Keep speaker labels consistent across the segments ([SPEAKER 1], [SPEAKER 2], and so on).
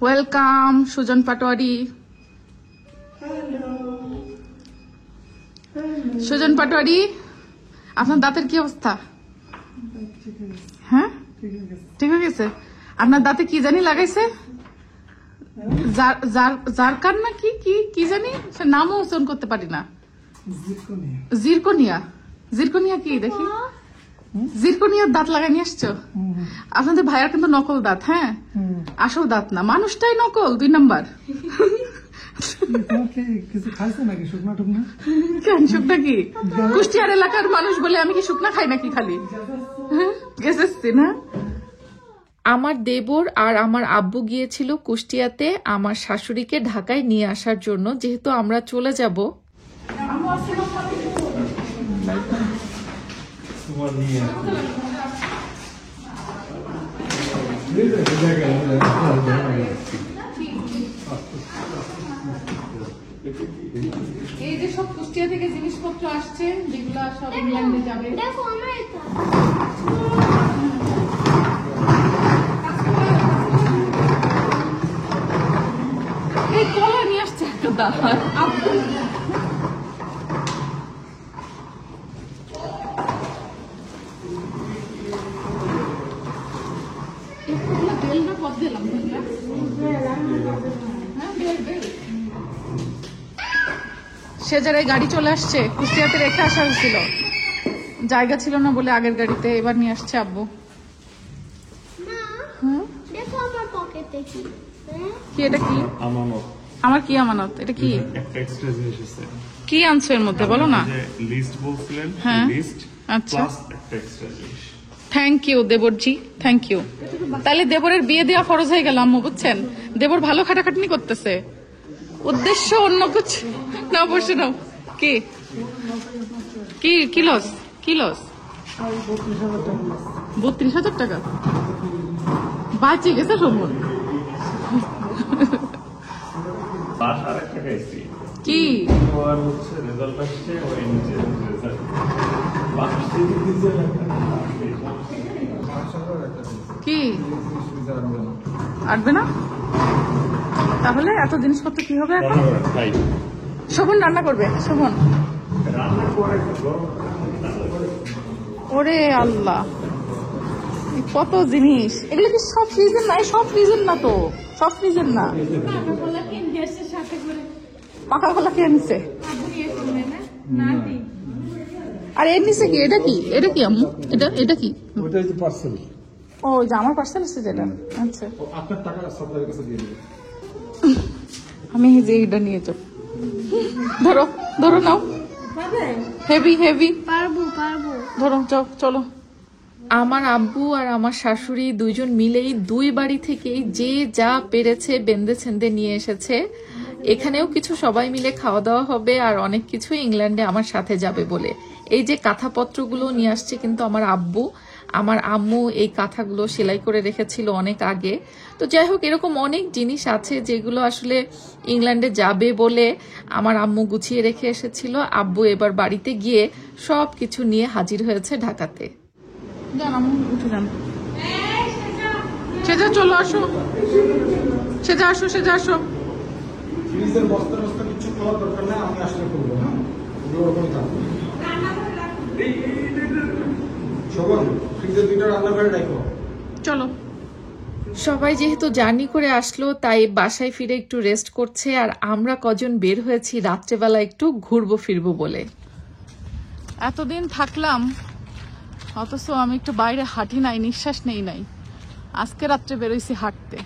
[SPEAKER 1] Welcome Sujan Patwari. Sujan Patwari, আপনার দাঁতের কি অবস্থা? হ্যাঁ, ঠিক হয়ে গেছে। আপনার দাঁতে কি জানি লাগাইছে, জারকান না কি কি কি জানি, সে নামও উচ্চারণ করতে পারি না। জিরকোনিয়া। জিরকোনিয়া কি দেখি? জিরকোনিয়ার দাঁত লাগাই নিয়ে আসছো? আপনাদের ভাইয়ার কিন্তু নকল দাঁত। হ্যাঁ, আসল দাঁত না, মানুষটাই নকল 2 নাম্বার। কেন শুকনা কি? কুষ্টিয়ার এলাকার মানুষ বলে আমি কি শুকনা খাই নাকি খালি? গেছেছি না।
[SPEAKER 2] আমার দেবর আর আমার আব্বু গিয়েছিল কুষ্টিয়াতে আমার শাশুড়িকে ঢাকায় নিয়ে আসার জন্য, যেহেতু আমরা চলে যাব।
[SPEAKER 1] এই যে সব কুষ্টিয়া থেকে জিনিসপত্র আসছে, যেগুলো সব ইংল্যান্ডে যাবে। এই কলা নিয়ে আসছে একটা আপু। বেলটা কত দিলাম? সে জায়গায় গাড়ি চলে আসছে, কুষ্টিয়াতে রেখে আসা হয়েছিল, জায়গা ছিল না বলে আগের গাড়িতে, এবার নিয়ে আসছে আব্বু। কি এটা? কি আমার কি আমানত? এটা কি কি আনছো এর মধ্যে বলো না? হ্যাঁ, আচ্ছা, থ্যাংক ইউ দেবরজি, থ্যাংক ইউ। তাহলে দেবরের বিয়ে দেওয়া ফরজ হয়ে গেল আম্মু, বুঝছেন? দেবর ভালো খাটাখাটনি করতেছে, উদ্দেশ্য অন্য কিছু না। বসে নাও। কি কি কি লস? কি লস? 32,000 টাকা বাঁচিয়ে গেছে সমন। কি কি আটবে না? তাহলে এত জিনিসপত্র কি হবে এখন? শোভন রান্না করবে। শোভন, ওরে আল্লাহ, কত জিনিস! এগুলো কি সব ফ্রিজের না? সব ফ্রিজের না তো, সব ফ্রিজের না। পাকা কলা কে আনছে? আর এর নিচে কি? এটা কি? এটা কি আম্মু? এটা এটা কি? ও, যে আমার পার্সেল আছে যেটা। আচ্ছা, আপনার টাকা সাপ্লাইয়ের কাছে দিয়ে দিই আমি। যে এটা নিয়ে যাও, ধরো ধরো, নাও। হেভি হেভি, পারবো পারবো, ধরো, যাও, চলো।
[SPEAKER 2] আমার আব্বু আর আমার শাশুড়ি দুইজন মিলেই 2 বাড়ি থেকেই যে যা পেরেছে বেঁধে ছেন্দে নিয়ে এসেছে। এখানেও কিছু সবাই মিলে খাওয়া দাওয়া হবে, আর অনেক কিছু ইংল্যান্ডে আমার সাথে যাবে বলে। এই যে কাঁথাপত্রগুলো নিয়ে আসছে কিন্তু আমার আব্বু। আমার আম্মু এই কাঁথাগুলো সেলাই করে রেখেছিল অনেক আগে। তো যাই হোক, এরকম অনেক জিনিস আছে যেগুলো আসলে ইংল্যান্ডে যাবে বলে আমার আম্মু গুছিয়ে রেখে এসেছিল। আব্বু এবার বাড়িতে গিয়ে সব কিছু নিয়ে হাজির হয়েছে ঢাকাতে।
[SPEAKER 1] উঠে যান, সেজা চলো, আসো, সেজা আসো, সেজা আসো। চলো।
[SPEAKER 2] সবাই যেহেতু জার্নি করে আসলো, তাই বাসায় ফিরে একটু রেস্ট করছে, আর আমরা কজন বের হয়েছি রাত্রেবেলা একটু ঘুরবো ফিরবো বলে।
[SPEAKER 1] এতদিন থাকলাম, অথচ আমি একটু বাইরে হাঁটি নাই, নিঃশ্বাস নেই নাই। আজকে রাত্রে বেরোইছি হাঁটতে।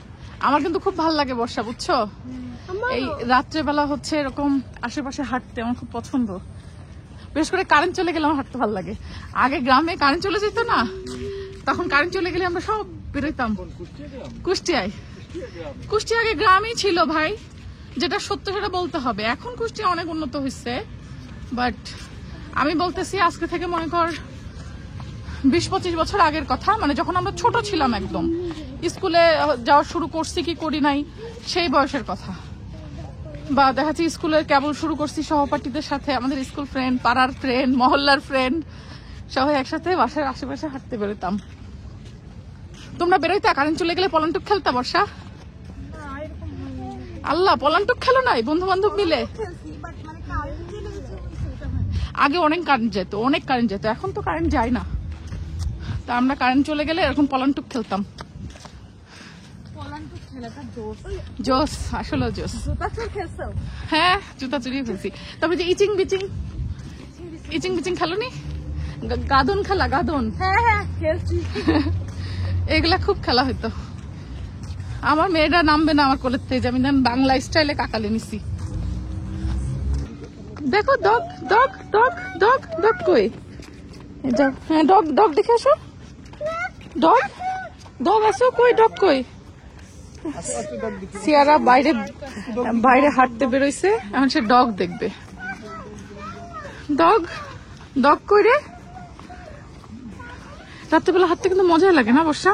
[SPEAKER 1] আমার কিন্তু খুব ভালো লাগে বর্ষা, বুঝছো? এই রাত্রেবেলা হচ্ছে এরকম আশেপাশে হাঁটতে আমার খুব পছন্দ। বিশেষ করে কারেন্ট চলে গেলে আমার হাঁটতে ভালো লাগে। আগে গ্রামে কারেন্ট চলে যেত না, তখন কারেন্ট চলে গেলে আমরা সব বেরোইতাম কুষ্টিয়ায়। কুষ্টিয়া আগে গ্রামই ছিল ভাই, যেটা সত্য সেটা বলতে হবে। এখন কুষ্টিয়া অনেক উন্নত হয়েছে, বাট আমি বলতেছি আজকে থেকে মনে কর 20-25 বছর আগের কথা, মানে যখন আমরা ছোট ছিলাম, একদম স্কুলে যাওয়া শুরু করছি কি করি নাই সেই বয়সের কথা। বা দেখা যাচ্ছে স্কুলের কেবল শুরু করছি সহপাঠীদের সাথে, আমাদের স্কুল ফ্রেন্ড, পাড়ার ফ্রেন্ড, মহল্লার ফ্রেন্ড সবাই একসাথে বাসার আশেপাশে হাঁটতে বেরোতাম। তোমরা বেরোইতা? কারেন্ট চলে গেলে পলান্টুক খেলতা বর্ষা? আল্লাহ পলান্টুক খেলো নাই বন্ধু বান্ধব মিলে? আগে অনেক কারেন্ট যেত, এখন তো কারেন্ট যায় না। তা আমরা কারেন্ট চলে গেলে এরকম পলান্টুক খেলতাম। জোস, আসলে জোস। হ্যাঁ, জুতা চুরি ফেলছি। তবে যে ইচিং বিচিং খেলো নি? গাদন খেলা, গাদন।
[SPEAKER 3] হ্যাঁ খেলছি।
[SPEAKER 1] এগুলা খুব খেলা হইতো। আমার মেয়েরা নামবে না আমার কোলের থেকে, আমি বাংলা স্টাইলে কাকালে নিছি। দেখো dog dog dog dog dog কই? হ্যাঁ ডগ ডগ দেখে আসো। ডগ ডগ আসো, কই ডগ কই? সিয়ারা বাইরে হাঁটতে বেরোইছে, এখন সে ডগ দেখবে। ডগ ডগ কই রে? রাত্রেবেলা হাঁটতে কিন্তু মজাই লাগে না বর্ষা?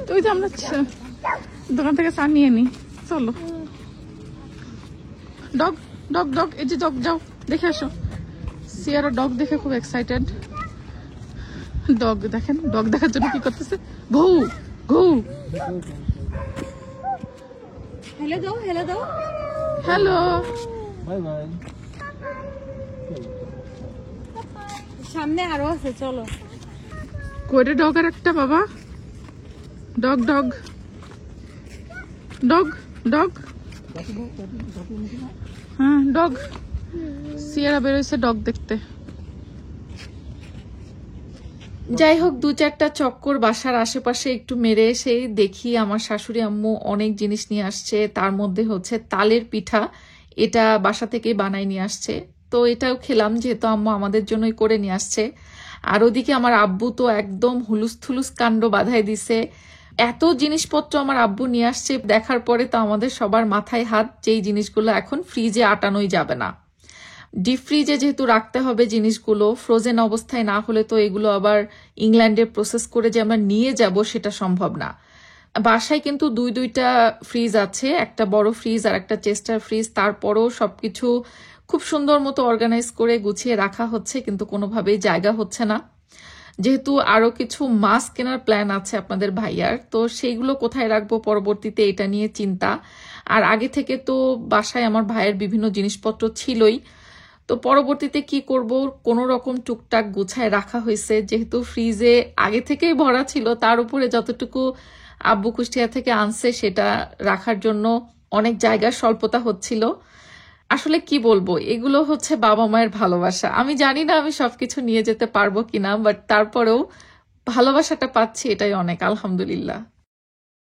[SPEAKER 1] তুই তো আমরা দোকান থেকে চা নিয়ে নি, চলো। ডগ ডগ ডগ, এই যে ডগ, যাও দেখে আসো। সিয়ারা ডগ দেখে খুব এক্সাইটেড। ডগ দেখেন, ডগ দেখার জন্য কি করতেছে, ঘু ঘু।
[SPEAKER 3] হ্যালো দাও, হ্যালো দাও।
[SPEAKER 1] Hello,
[SPEAKER 4] bye bye.
[SPEAKER 3] সামনে আরো আছে, চলো।
[SPEAKER 1] কইরে ডগ আর একটা বাবা? ডগ ডগ ডগ ডগ, হ্যাঁ ডগ। সিয়ারা বেরোইছে ডগ দেখতে।
[SPEAKER 2] যাই হোক, 2-4টা চক্কর বাসার আশেপাশে একটু মেরে এসে দেখি আমার শাশুড়ি আম্মু অনেক জিনিস নিয়ে আসছে। তার মধ্যে হচ্ছে তালের পিঠা, এটা বাসা থেকেই বানাই নিয়ে আসছে। তো এটাও খেলাম, যেহেতু আম্মু আমাদের জন্যই করে নিয়ে আসছে। আর ওদিকে আমার আব্বু তো একদম হুলুস থুলুস কাণ্ড বাঁধাই দিছে। এত জিনিসপত্র আমার আব্বু নিয়ে আসছে, দেখার পরে তো আমাদের সবার মাথায় হাত, যেই জিনিসগুলো এখন ফ্রিজে আটানোই যাবে না। ডিপ ফ্রিজে যেহেতু রাখতে হবে জিনিসগুলো, ফ্রোজেন অবস্থায় না হলে তো এগুলো আবার ইংল্যান্ডে প্রসেস করে যে আমরা নিয়ে যাব সেটা সম্ভব না। বাসায় কিন্তু 2-2টা ফ্রিজ আছে, একটা বড় ফ্রিজ আর একটা চেস্টার ফ্রিজ। তারপরও সবকিছু খুব সুন্দর মতো অর্গানাইজ করে গুছিয়ে রাখা হচ্ছে, কিন্তু কোনোভাবেই জায়গা হচ্ছে না। যেহেতু আরো কিছু মাছ কেনার প্ল্যান আছে আপনাদের ভাইয়ার, তো সেইগুলো কোথায় রাখবো পরবর্তীতে, এটা নিয়ে চিন্তা। আর আগে থেকে তো বাসায় আমার ভাইয়ের বিভিন্ন জিনিসপত্র ছিলই, তো পরবর্তীতে কি করব, কোনো রকম টুকটাক গুছায় রাখা হয়েছে। যেহেতু ফ্রিজে আগে থেকেই ভরা ছিল, তার উপরে যতটুকু আব্বু কুষ্টিয়া থেকে আনছে সেটা রাখার জন্য অনেক জায়গার স্বল্পতা হচ্ছিল। আসলে কি বলবো, এগুলো হচ্ছে বাবা মায়ের ভালোবাসা। আমি জানি না আমি সবকিছু নিয়ে যেতে পারবো কিনা, বাট তারপরেও ভালোবাসাটা পাচ্ছি, এটাই অনেক, আলহামদুলিল্লাহ।